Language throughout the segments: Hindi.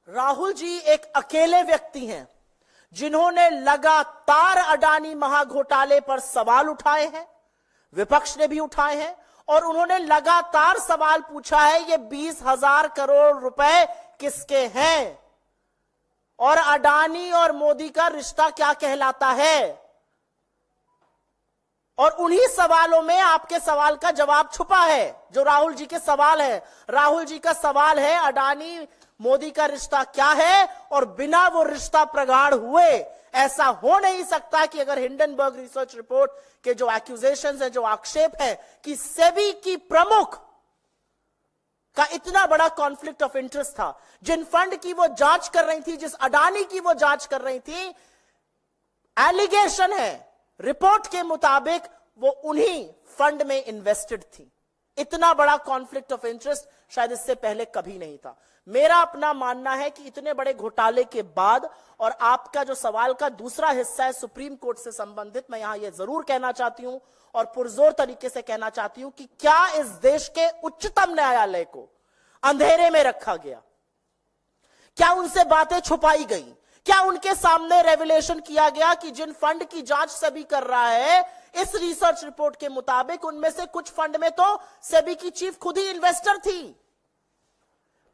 राहुल जी एक अकेले व्यक्ति हैं जिन्होंने लगातार अडानी महाघोटाले पर सवाल उठाए हैं, विपक्ष ने भी उठाए हैं, और उन्होंने लगातार सवाल पूछा है ये 20,000 करोड़ रुपए किसके हैं और अडानी और मोदी का रिश्ता क्या कहलाता है। और उन्हीं सवालों में आपके सवाल का जवाब छुपा है जो राहुल जी के सवाल है। राहुल जी का सवाल है अडानी मोदी का रिश्ता क्या है, और बिना वो रिश्ता प्रगाढ़ हुए ऐसा हो नहीं सकता कि अगर हिंडनबर्ग रिसर्च रिपोर्ट के जो एक्यूजेशंस है, जो आक्षेप है कि सेबी की प्रमुख का इतना बड़ा कॉन्फ्लिक्ट ऑफ इंटरेस्ट था, जिन फंड की वो जांच कर रही थी, जिस अडानी की वो जांच कर रही थी, एलिगेशन है रिपोर्ट के मुताबिक वो उन्हीं फंड में इन्वेस्टेड थी। इतना बड़ा कॉन्फ्लिक्ट ऑफ इंटरेस्ट शायद इससे पहले कभी नहीं था। मेरा अपना मानना है कि इतने बड़े घोटाले के बाद, और आपका जो सवाल का दूसरा हिस्सा है सुप्रीम कोर्ट से संबंधित, मैं यहां यह जरूर कहना चाहती हूं और पुरजोर तरीके से कहना चाहती हूं कि क्या इस देश के उच्चतम न्यायालय को अंधेरे में रखा गया? क्या उनसे बातें छुपाई गई? क्या उनके सामने रेवलेशन किया गया कि जिन फंड की जांच सेबी कर रहा है, इस रिसर्च रिपोर्ट के मुताबिक उनमें से कुछ फंड में तो सेबी की चीफ खुद ही इन्वेस्टर थी?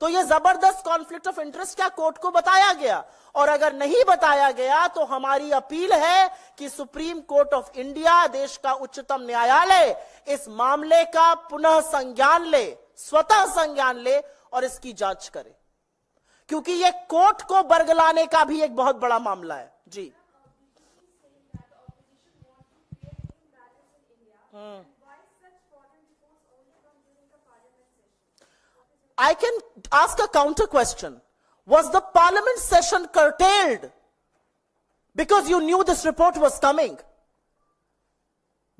तो यह जबरदस्त कॉन्फ्लिक्ट ऑफ इंटरेस्ट क्या कोर्ट को बताया गया? और अगर नहीं बताया गया तो हमारी अपील है कि सुप्रीम कोर्ट ऑफ इंडिया, देश का उच्चतम न्यायालय, इस मामले का पुनः संज्ञान ले, स्वतः संज्ञान ले और इसकी जांच करे, क्योंकि यह कोर्ट को बरगलाने का भी एक बहुत बड़ा मामला है। जी, I can ask a counter question. Was the parliament session curtailed because you knew this report was coming?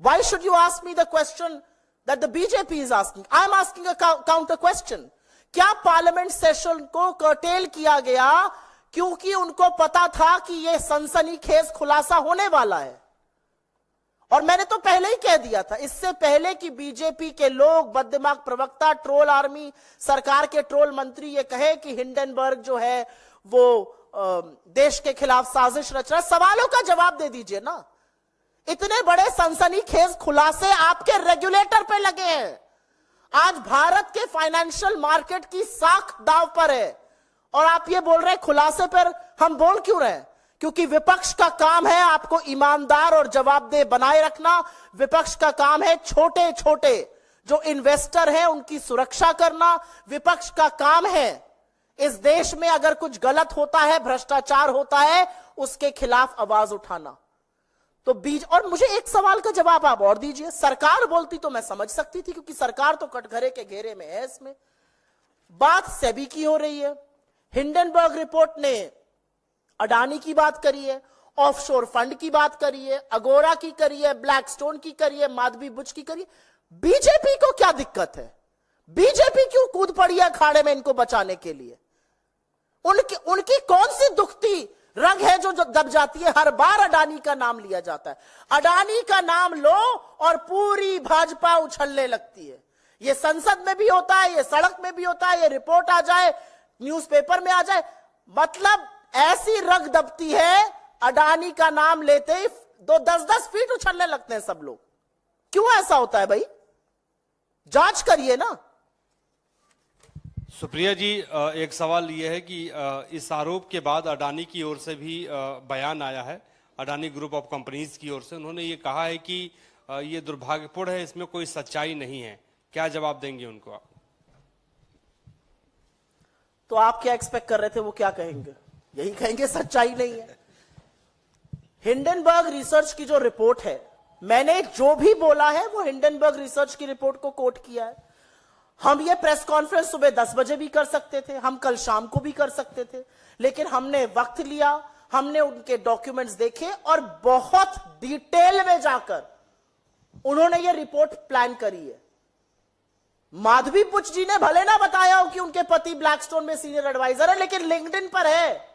Why should you ask me the question that the BJP is asking? I'm asking a counter question. क्या पार्लियामेंट सेशन को कर्टेल किया गया क्योंकि उनको पता था कि यह सनसनीखेज खुलासा होने वाला है? और मैंने तो पहले ही कह दिया था, इससे पहले कि बीजेपी के लोग, बददिमाग प्रवक्ता, ट्रोल आर्मी, सरकार के ट्रोल मंत्री ये कहे कि हिंडनबर्ग जो है वो देश के खिलाफ साजिश रच रहा है, सवालों का जवाब दे दीजिए ना। इतने बड़े सनसनीखेज खुलासे आपके रेगुलेटर पे लगे हैं। आज भारत के फाइनेंशियल मार्केट की साख दांव पर है और आप ये बोल रहे हैं खुलासे पर हम बोल क्यों रहे हैं? क्योंकि विपक्ष का काम है आपको ईमानदार और जवाबदेह बनाए रखना। विपक्ष का काम है छोटे छोटे जो इन्वेस्टर हैं उनकी सुरक्षा करना। विपक्ष का काम है इस देश में अगर कुछ गलत होता है, भ्रष्टाचार होता है, उसके खिलाफ आवाज उठाना। तो और मुझे एक सवाल का जवाब आप और दीजिए। सरकार बोलती तो मैं समझ सकती थी क्योंकि सरकार तो कटघरे के घेरे में है। इसमें बात सेबी की हो रही है। हिंडनबर्ग रिपोर्ट ने अडानी की बात करी है, ऑफशोर फंड की बात करी है, अगोरा की करी है, ब्लैकस्टोन की करी है, माधवी बुच की करी है। बीजेपी को क्या दिक्कत है? बीजेपी क्यों कूद पड़ी है अखाड़े में इनको बचाने के लिए? उनकी कौन सी दुखती रंग है जो दब जाती है? हर बार अडानी का नाम लिया जाता है। अडानी का नाम लो और पूरी भाजपा उछलने लगती है। ये संसद में भी होता है, ये सड़क में भी होता है, ये रिपोर्ट आ जाए, न्यूज़पेपर में आ जाए, मतलब ऐसी रग दबती है अडानी का नाम लेते ही 10-10 फीट उछलने लगते हैं सब लोग। क्यों ऐसा होता है भाई? जांच करिए ना। सुप्रिया जी, एक सवाल यह है कि इस आरोप के बाद अडानी की ओर से भी बयान आया है, अडानी ग्रुप ऑफ कंपनीज की ओर से। उन्होंने ये कहा है कि ये दुर्भाग्यपूर्ण है, इसमें कोई सच्चाई नहीं है। क्या जवाब देंगे उनको आप? तो आप क्या एक्सपेक्ट कर रहे थे वो क्या कहेंगे? यही कहेंगे सच्चाई नहीं है। हिंडनबर्ग रिसर्च की जो रिपोर्ट है, मैंने जो भी बोला है वो हिंडनबर्ग रिसर्च की रिपोर्ट को कोट किया है। हम ये प्रेस कॉन्फ्रेंस सुबह 10 बजे भी कर सकते थे, हम कल शाम को भी कर सकते थे, लेकिन हमने वक्त लिया, हमने उनके डॉक्यूमेंट्स देखे और बहुत डिटेल में जाकर उन्होंने ये रिपोर्ट प्लान करी है। माधवी पुच जी ने भले ना बताया हो कि उनके पति ब्लैकस्टोन में सीनियर एडवाइजर है, लेकिन लिंक्डइन पर है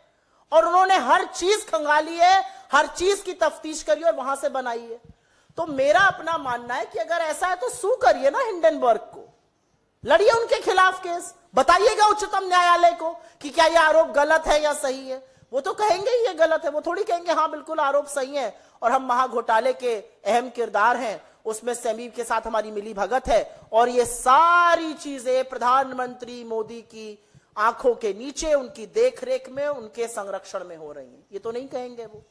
और उन्होंने हर चीज खंगाली है, हर चीज की तफ्तीश करी और वहां से बनाई है। तो मेरा अपना मानना है कि अगर ऐसा है तो सू करिए ना हिंडनबर्ग को। लड़िए उनके खिलाफ केस, बताइएगा उच्चतम न्यायालय को कि क्या यह आरोप गलत है या सही है। वो तो कहेंगे ही ये गलत है, वो थोड़ी कहेंगे हाँ बिल्कुल आरोप सही है और हम महाघोटाले के अहम किरदार हैं, उसमें सेमी के साथ हमारी मिली भगत है और ये सारी चीजें प्रधानमंत्री मोदी की आंखों के नीचे, उनकी देखरेख में, उनके संरक्षण में हो रही हैं। ये तो नहीं कहेंगे वो।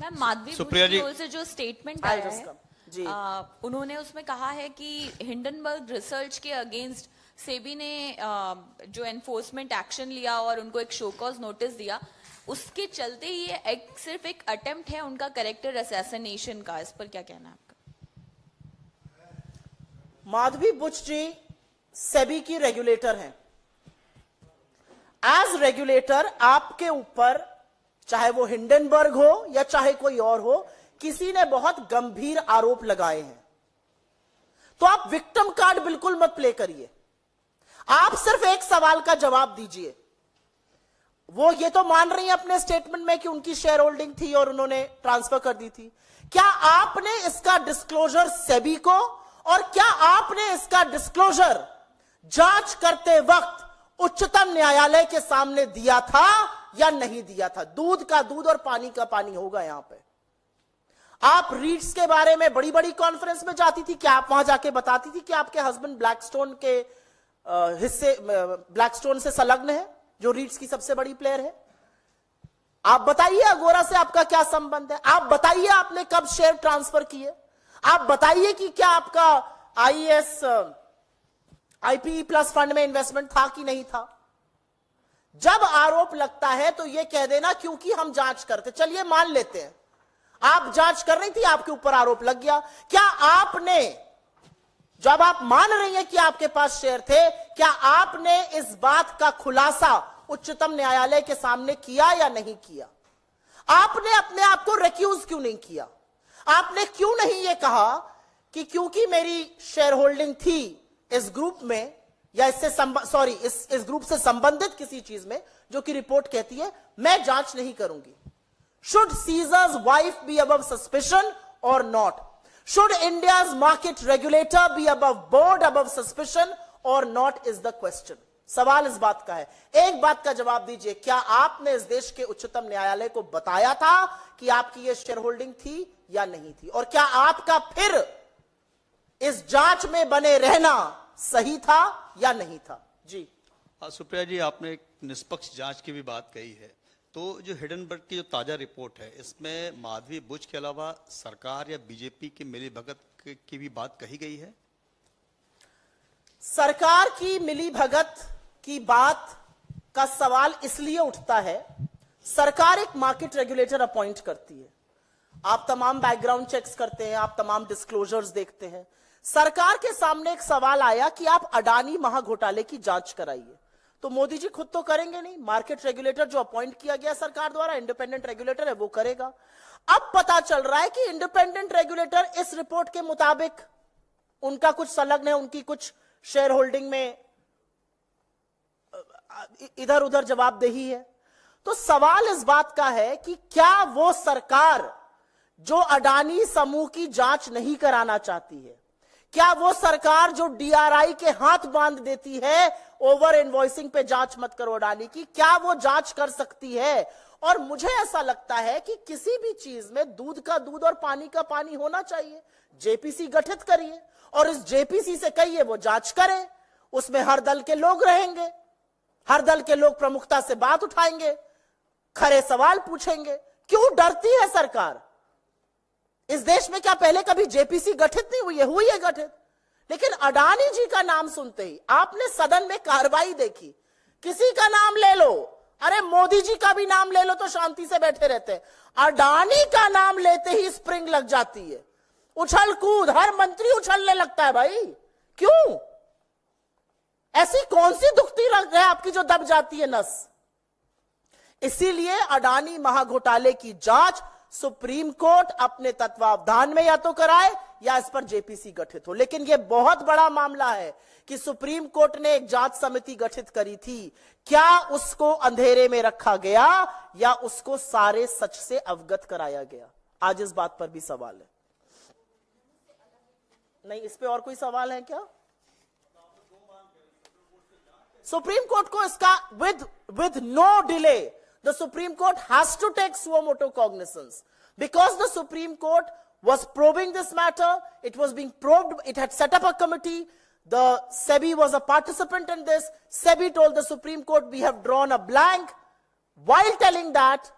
मैम, माधवी बुच की ओर से जो स्टेटमेंट आया है जी, उन्होंने उसमें कहा है कि हिंडनबर्ग रिसर्च के अगेंस्ट सेबी ने जो एनफोर्समेंट एक्शन लिया और उनको एक शो कॉज नोटिस दिया, उसके चलते ही सिर्फ एक अटेम्प्ट है उनका कैरेक्टर असैसिनेशन का। इस पर क्या कहना है आपका? माधवी बुच जी सेबी की रेगुलेटर हैं। एज रेगुलेटर आपके ऊपर, चाहे वो हिंडनबर्ग हो या चाहे कोई और हो, किसी ने बहुत गंभीर आरोप लगाए हैं, तो आप विक्टिम कार्ड बिल्कुल मत प्ले करिए। आप सिर्फ एक सवाल का जवाब दीजिए। वो ये तो मान रही हैं अपने स्टेटमेंट में कि उनकी शेयर होल्डिंग थी और उन्होंने ट्रांसफर कर दी थी। क्या आपने इसका डिस्क्लोजर सेबी को और क्या आपने इसका डिस्क्लोजर जांच करते वक्त उच्चतम न्यायालय के सामने दिया था या नहीं दिया था? दूध का दूध और पानी का पानी होगा यहां पे। आप रीट्स के बारे में बड़ी बड़ी कॉन्फ्रेंस में जाती थी, क्या आप वहां जाके बताती थी कि आपके हस्बैंड ब्लैकस्टोन के हिस्से, ब्लैकस्टोन से संलग्न है, जो रीट्स की सबसे बड़ी प्लेयर है? आप बताइए अगोरा से आपका क्या संबंध है? आप बताइए आपने कब शेयर ट्रांसफर किए? आप बताइए कि क्या आपका आईएएस आईपीई प्लस फंड में इन्वेस्टमेंट था कि नहीं था? जब आरोप लगता है तो यह कह देना क्योंकि हम जांच करते। चलिए मान लेते हैं आप जांच कर रही थी, आपके ऊपर आरोप लग गया। क्या आपने, जब आप मान रही हैं कि आपके पास शेयर थे, क्या आपने इस बात का खुलासा उच्चतम न्यायालय के सामने किया या नहीं किया? आपने अपने आप को रिक्यूज क्यों नहीं किया? आपने क्यों नहीं यह कहा कि क्योंकि मेरी शेयर होल्डिंग थी इस ग्रुप में या इस ग्रुप से संबंधित किसी चीज में जो कि रिपोर्ट कहती है, मैं जांच नहीं करूंगी। Should Caesar's wife be above suspicion or not? Should India's market regulator be above board, above suspicion or not is the question. सवाल इस बात का है। एक बात का जवाब दीजिए, क्या आपने इस देश के उच्चतम न्यायालय को बताया था कि आपकी ये शेयर होल्डिंग थी या नहीं थी? और क्या आपका फिर इस जांच में बने रहना सही था या नहीं था? जी सुप्रिया जी, आपने एक निष्पक्ष जांच की भी बात कही है, तो जो हिडनबर्ग की जो ताजा रिपोर्ट है, इसमें माधवी बुच के अलावा सरकार या बीजेपी की मिलीभगत की भी बात कही गई है? सरकार की मिलीभगत की बात का सवाल इसलिए उठता है, सरकार एक मार्केट रेगुलेटर अपॉइंट करती है, आप तमाम बैकग्राउंड चेक्स करते हैं, आप तमाम डिस्क्लोजर्स देखते हैं। सरकार के सामने एक सवाल आया कि आप अडानी महाघोटाले की जांच कराइए, तो मोदी जी खुद तो करेंगे नहीं, मार्केट रेगुलेटर जो अपॉइंट किया गया सरकार द्वारा, इंडिपेंडेंट रेगुलेटर है, वो करेगा। अब पता चल रहा है कि इंडिपेंडेंट रेगुलेटर इस रिपोर्ट के मुताबिक उनका कुछ संलग्न है, उनकी कुछ शेयर होल्डिंग में इधर उधर जवाबदेही है। तो सवाल इस बात का है कि क्या वो सरकार जो अडानी समूह की जांच नहीं कराना चाहती है, क्या वो सरकार जो डीआरआई के हाथ बांध देती है ओवर इनवॉइसिंग पे जांच मत करो अडानी की, क्या वो जांच कर सकती है? और मुझे ऐसा लगता है कि किसी भी चीज में दूध का दूध और पानी का पानी होना चाहिए। जेपीसी गठित करिए और इस जेपीसी से कहिए वो जांच करे, उसमें हर दल के लोग रहेंगे, हर दल के लोग प्रमुखता से बात उठाएंगे, खरे सवाल पूछेंगे। क्यों डरती है सरकार? इस देश में क्या पहले कभी जेपीसी गठित नहीं हुई है? हुई है गठित, लेकिन अडानी जी का नाम सुनते ही आपने सदन में कार्रवाई देखी, किसी का नाम ले लो, अरे मोदी जी का भी नाम ले लो तो शांति से बैठे रहते हैं, अडानी का नाम लेते ही स्प्रिंग लग जाती है, उछल कूद, हर मंत्री उछलने लगता है। भाई क्यों? ऐसी कौन सी दुखती लग है आपकी जो दब जाती है नस? इसीलिए अडानी महाघोटाले की जांच सुप्रीम कोर्ट अपने तत्वावधान में या तो कराए या इस पर जेपीसी गठित हो। लेकिन यह बहुत बड़ा मामला है कि सुप्रीम कोर्ट ने एक जांच समिति गठित करी थी, क्या उसको अंधेरे में रखा गया या उसको सारे सच से अवगत कराया गया? आज इस बात पर भी सवाल है। नहीं, इस पे और कोई सवाल है क्या? सुप्रीम कोर्ट को इसका with no delay, the Supreme Court has to take suo motu cognizance, because the Supreme Court was probing this matter. It was being probed. It had set up a committee. The SEBI was a participant in this. SEBI told the Supreme Court, we have drawn a blank, while telling that,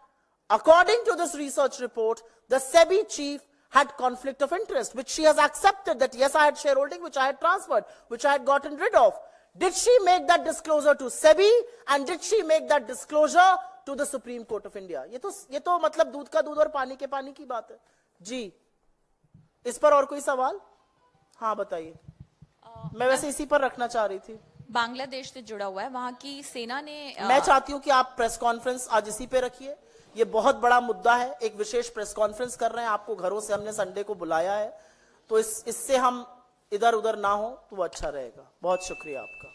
according to this research report, the SEBI chief had conflict of interest, which she has accepted that, yes, I had shareholding, which I had transferred, which I had gotten rid of. Did she make that disclosure to SEBI, and did she make that disclosure to the Supreme Court of India? ये तो मतलब दूध का दूध और पानी के पानी की बात है जी। इस पर और कोई सवाल? हाँ बताइए। मैं वैसे इसी पर रखना चाह रही थी। बांग्लादेश से जुड़ा हुआ है, वहां की सेना ने मैं चाहती हूं कि आप प्रेस कॉन्फ्रेंस आज इसी पे रखिए। ये बहुत बड़ा मुद्दा है, एक विशेष प्रेस कॉन्फ्रेंस कर रहे हैं, आपको घरों से हमने संडे को बुलाया है, तो इससे हम इधर उधर ना हो तो अच्छा रहेगा। बहुत शुक्रिया आपका।